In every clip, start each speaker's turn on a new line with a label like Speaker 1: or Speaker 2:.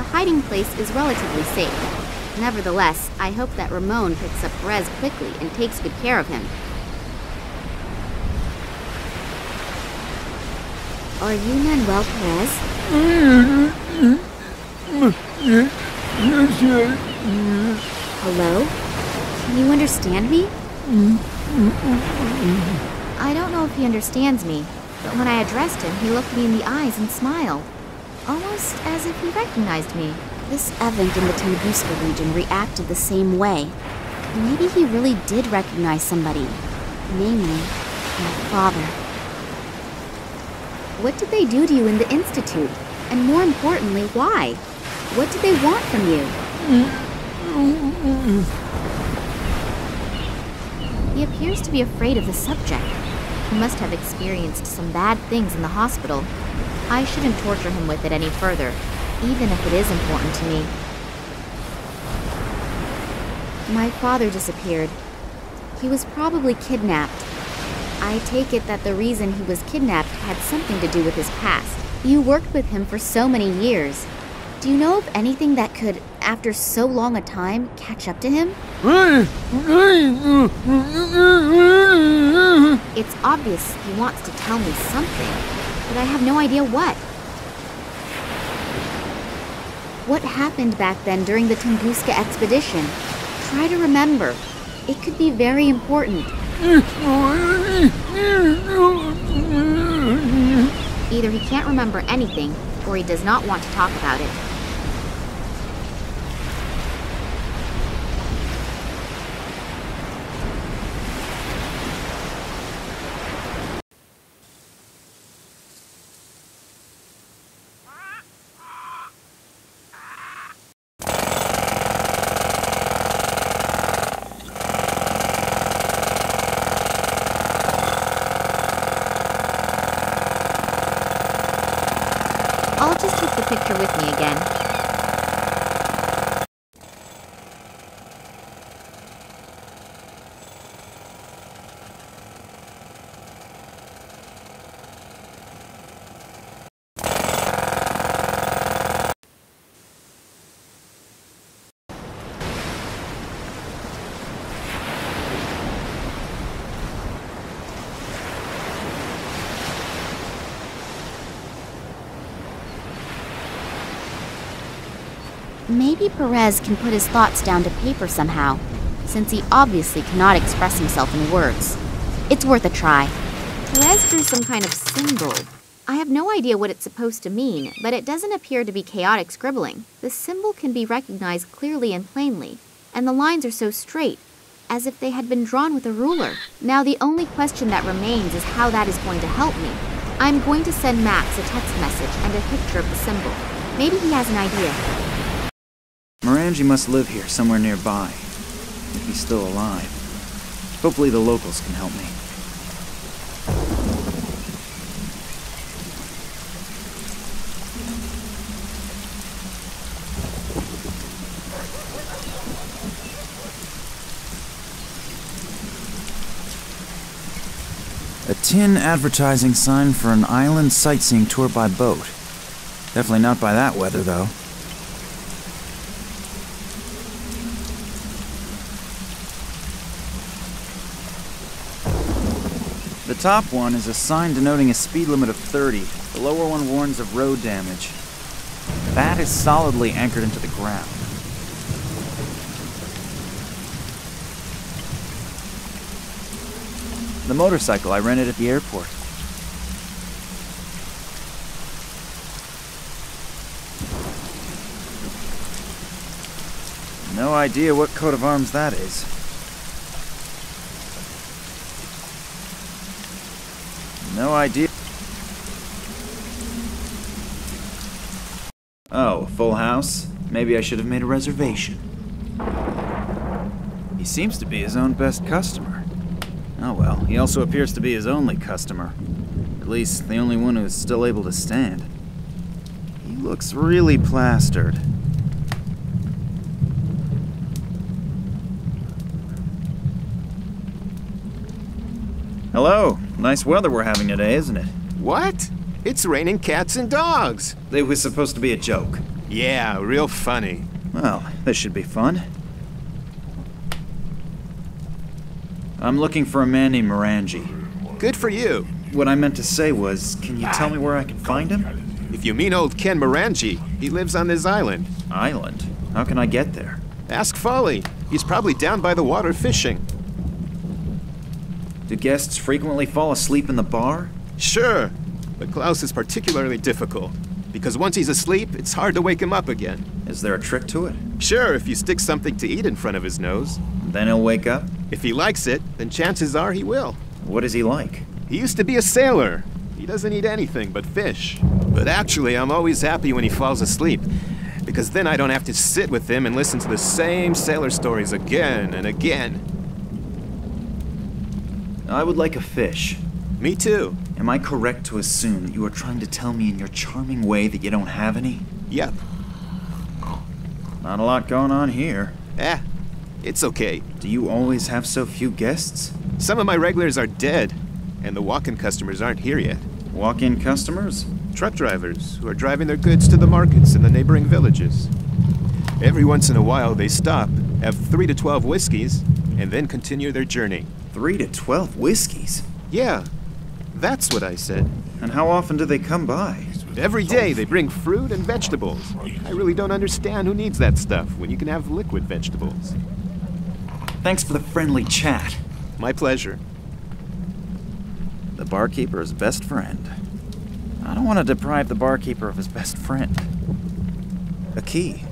Speaker 1: the hiding place is relatively safe. Nevertheless, I hope that Ramon picks up Perez quickly and takes good care of him. Are you Manuel Perez? Hello? Can you understand me? I don't know if he understands me, but when I addressed him, he looked me in the eyes and smiled. Almost as if he recognized me. This event in the Tunguska region reacted the same way. Maybe he really did recognize somebody. Namely, my father. What did they do to you in the Institute? And more importantly, why? What did they want from you? He appears to be afraid of the subject. He must have experienced some bad things in the hospital. I shouldn't torture him with it any further, even if it is important to me. My father disappeared. He was probably kidnapped. I take it that the reason he was kidnapped had something to do with his past. You worked with him for so many years. Do you know of anything that could, after so long a time, catch up to him? It's obvious he wants to tell me something, but I have no idea what. What happened back then during the Tunguska expedition? Try to remember. It could be very important. Either he can't remember anything, or he does not want to talk about it. I'll just take the picture with me again. Maybe Perez can put his thoughts down to paper somehow, since he obviously cannot express himself in words. It's worth a try. Perez drew some kind of symbol. I have no idea what it's supposed to mean, but it doesn't appear to be chaotic scribbling. The symbol can be recognized clearly and plainly, and the lines are so straight, as if they had been drawn with a ruler. Now the only question that remains is how that is going to help me. I'm going to send Max a text message and a picture of the symbol. Maybe he has an idea.
Speaker 2: Morangi must live here, somewhere nearby, if he's still alive. Hopefully the locals can help me. A tin advertising sign for an island sightseeing tour by boat. Definitely not by that weather, though. The top one is a sign denoting a speed limit of 30. The lower one warns of road damage. That is solidly anchored into the ground. The motorcycle I rented at the airport. No idea what coat of arms that is. No idea. Oh, full house? Maybe I should have made a reservation. He seems to be his own best customer. Oh well, he also appears to be his only customer. At least, the only one who is still able to stand. He looks really plastered. Hello. Nice weather we're having today, isn't it?
Speaker 3: What? It's raining cats and dogs.
Speaker 2: It was supposed to be a joke.
Speaker 3: Yeah, real funny.
Speaker 2: Well, this should be fun. I'm looking for a man named Morangi.
Speaker 3: Good for you.
Speaker 2: What I meant to say was, can you tell me where I can find him?
Speaker 3: If you mean old Ken Morangi, he lives on this island.
Speaker 2: Island? How can I get there?
Speaker 3: Ask Folly. He's probably down by the water fishing.
Speaker 2: Do guests frequently fall asleep in the bar?
Speaker 3: Sure, but Klaus is particularly difficult. Because once he's asleep, it's hard to wake him up again.
Speaker 2: Is there a trick to it?
Speaker 3: Sure, if you stick something to eat in front of his nose.
Speaker 2: Then he'll wake up?
Speaker 3: If he likes it, then chances are he will.
Speaker 2: What is he like?
Speaker 3: He used to be a sailor. He doesn't eat anything but fish. But actually, I'm always happy when he falls asleep. Because then I don't have to sit with him and listen to the same sailor stories again and again.
Speaker 2: I would like a fish.
Speaker 3: Me too.
Speaker 2: Am I correct to assume that you are trying to tell me in your charming way that you don't have any?
Speaker 3: Yep.
Speaker 2: Not a lot going on here.
Speaker 3: It's okay.
Speaker 2: Do you always have so few guests?
Speaker 3: Some of my regulars are dead, and the walk-in customers aren't here yet.
Speaker 2: Walk-in customers?
Speaker 3: Truck drivers who are driving their goods to the markets in the neighboring villages. Every once in a while they stop, have 3 to 12 whiskeys, and then continue their journey.
Speaker 2: 3 to 12 whiskeys?
Speaker 3: Yeah, that's what I said.
Speaker 2: And how often do they come by?
Speaker 3: Every day they bring fruit and vegetables. I really don't understand who needs that stuff when you can have liquid vegetables.
Speaker 2: Thanks for the friendly chat.
Speaker 3: My pleasure.
Speaker 2: The barkeeper's best friend. I don't want to deprive the barkeeper of his best friend. A key.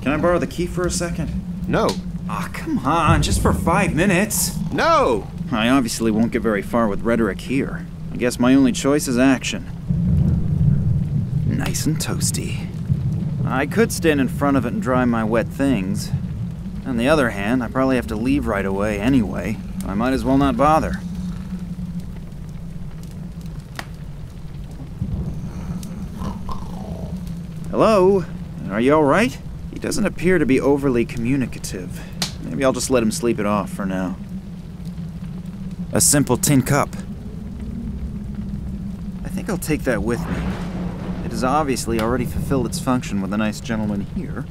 Speaker 2: Can I borrow the key for a second?
Speaker 3: No.
Speaker 2: Ah, come on, just for 5 minutes.
Speaker 3: No!
Speaker 2: I obviously won't get very far with rhetoric here. I guess my only choice is action. Nice and toasty. I could stand in front of it and dry my wet things. On the other hand, I probably have to leave right away anyway. I might as well not bother. Hello? Are you alright? He doesn't appear to be overly communicative. Maybe I'll just let him sleep it off for now. A simple tin cup. I think I'll take that with me. It has obviously already fulfilled its function with a nice gentleman here.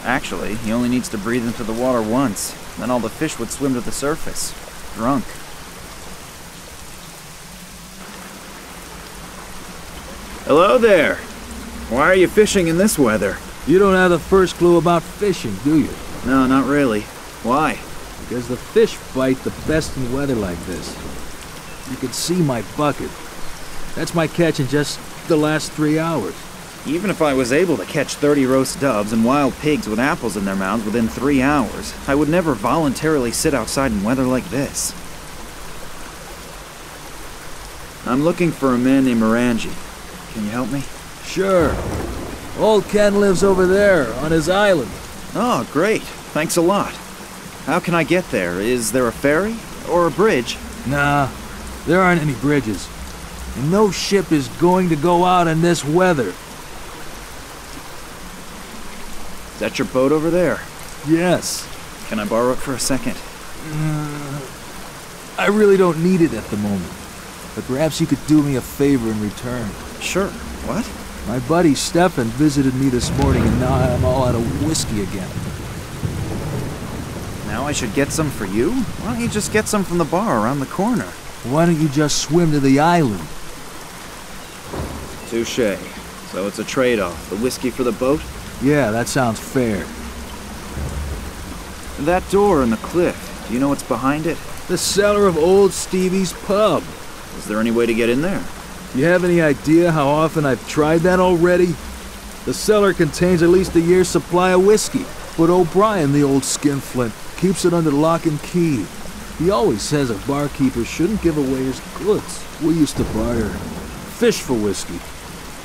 Speaker 2: Actually, he only needs to breathe into the water once. Then all the fish would swim to the surface. Drunk. Hello there. Why are you fishing in this weather?
Speaker 4: You don't have the first clue about fishing, do you?
Speaker 2: No, not really. Why?
Speaker 4: Because the fish bite the best in weather like this. You can see my bucket. That's my catch in just the last 3 hours.
Speaker 2: Even if I was able to catch 30 roast doves and wild pigs with apples in their mouths within 3 hours, I would never voluntarily sit outside in weather like this. I'm looking for a man named Morangi. Can you help me?
Speaker 4: Sure. Old Ken lives over there, on his island.
Speaker 2: Oh, great. Thanks a lot. How can I get there? Is there a ferry? Or a bridge?
Speaker 4: Nah, there aren't any bridges. And no ship is going to go out in this weather.
Speaker 2: Is that your boat over there?
Speaker 4: Yes.
Speaker 2: Can I borrow it for a second?
Speaker 4: I really don't need it at the moment. But perhaps you could do me a favor in return.
Speaker 2: Sure. What?
Speaker 4: My buddy Stefan visited me this morning and now I'm all out of whiskey again.
Speaker 2: Now I should get some for you? Why don't you just get some from the bar around the corner?
Speaker 4: Why don't you just swim to the island?
Speaker 2: Touché. So it's a trade-off. The whiskey for the boat?
Speaker 4: Yeah, that sounds fair.
Speaker 2: That door in the cliff, do you know what's behind it?
Speaker 4: The cellar of old Stevie's pub.
Speaker 2: Is there any way to get in there?
Speaker 4: You have any idea how often I've tried that already? The cellar contains at least a year's supply of whiskey, but O'Brien, the old skinflint, keeps it under lock and key. He always says a barkeeper shouldn't give away his goods. We used to barter fish for whiskey.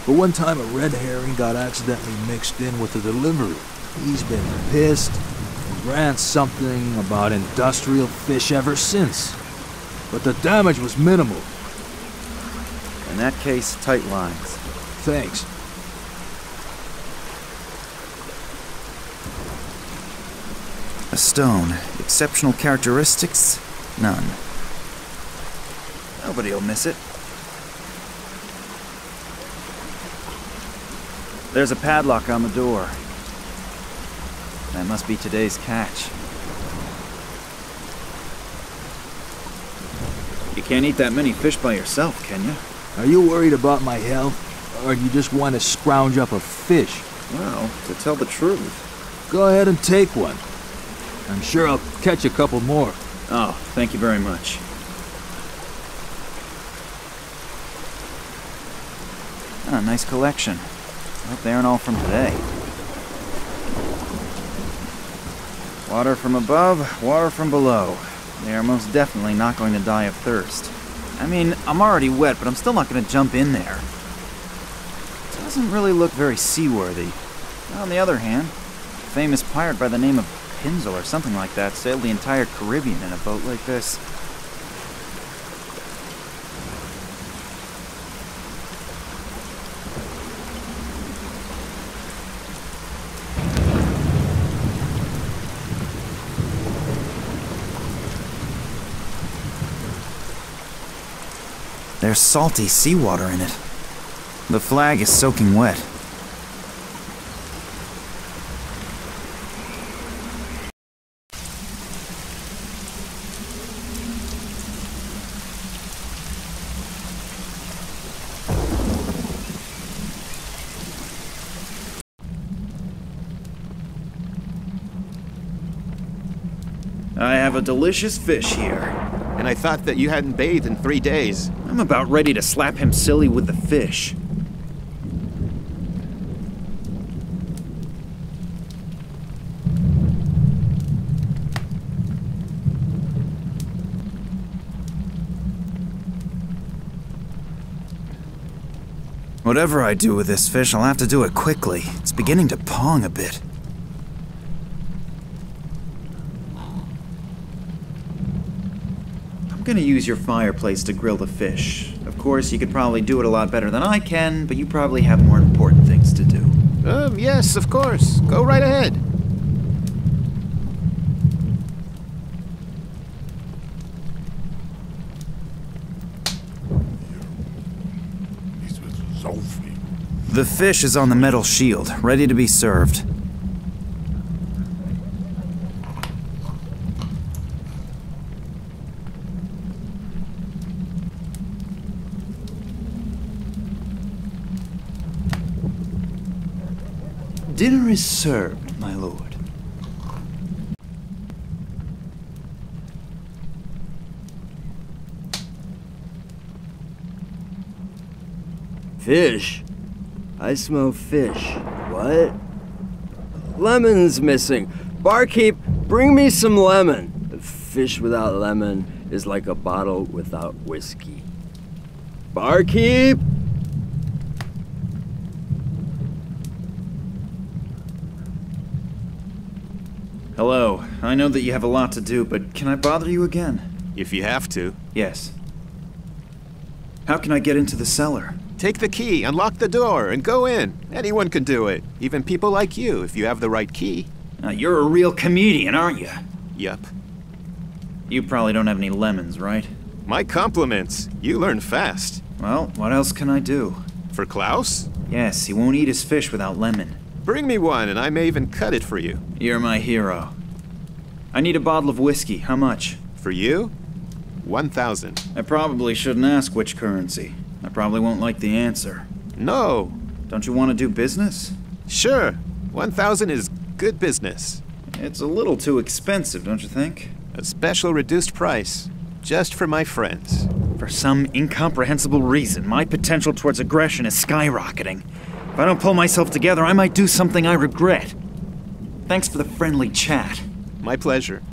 Speaker 4: But one time a red herring got accidentally mixed in with the delivery. He's been pissed. ran something about industrial fish ever since. But the damage was minimal.
Speaker 2: In that case, tight lines.
Speaker 4: Thanks.
Speaker 2: A stone. Exceptional characteristics? None. Nobody'll miss it. There's a padlock on the door. That must be today's catch. You can't eat that many fish by yourself, can you?
Speaker 4: Are you worried about my health? Or do you just want to scrounge up a fish?
Speaker 2: Well, to tell the truth.
Speaker 4: Go ahead and take one. I'm sure I'll catch a couple more.
Speaker 2: Oh, thank you very much. Ah, nice collection. I hope they aren't all from today. Water from above, water from below. They are most definitely not going to die of thirst. I mean, I'm already wet, but I'm still not going to jump in there. It doesn't really look very seaworthy. On the other hand, a famous pirate by the name of Pinzel or something like that sailed the entire Caribbean in a boat like this. There's salty seawater in it. The flag is soaking wet. I have a delicious fish here.
Speaker 3: And I thought that you hadn't bathed in 3 days.
Speaker 2: I'm about ready to slap him silly with the fish. Whatever I do with this fish, I'll have to do it quickly. It's beginning to pong a bit. I'm gonna use your fireplace to grill the fish. Of course, you could probably do it a lot better than I can, but you probably have more important things to do.
Speaker 3: Yes, of course. Go right ahead.
Speaker 2: The fish is on the metal shield, ready to be served. Dinner is served, my lord.
Speaker 5: Fish? I smell fish. What? Lemon's missing. Barkeep, bring me some lemon. A fish without lemon is like a bottle without whiskey. Barkeep!
Speaker 2: Hello. I know that you have a lot to do, but can I bother you again?
Speaker 3: If you have to.
Speaker 2: Yes. How can I get into the cellar?
Speaker 3: Take the key, unlock the door, and go in. Anyone can do it. Even people like you, if you have the right key.
Speaker 2: You're a real comedian, aren't you?
Speaker 3: Yup.
Speaker 2: You probably don't have any lemons, right?
Speaker 3: My compliments. You learn fast.
Speaker 2: Well, what else can I do?
Speaker 3: For Klaus?
Speaker 2: Yes, he won't eat his fish without lemon.
Speaker 3: Bring me one, and I may even cut it for you.
Speaker 2: You're my hero. I need a bottle of whiskey. How much?
Speaker 3: For you? 1,000.
Speaker 2: I probably shouldn't ask which currency. I probably won't like the answer.
Speaker 3: No.
Speaker 2: Don't you want to do business?
Speaker 3: Sure. 1,000 is good business.
Speaker 2: It's a little too expensive, don't you think?
Speaker 3: A special reduced price. Just for my friends.
Speaker 2: For some incomprehensible reason, my potential towards aggression is skyrocketing. If I don't pull myself together, I might do something I regret. Thanks for the friendly chat.
Speaker 3: My pleasure.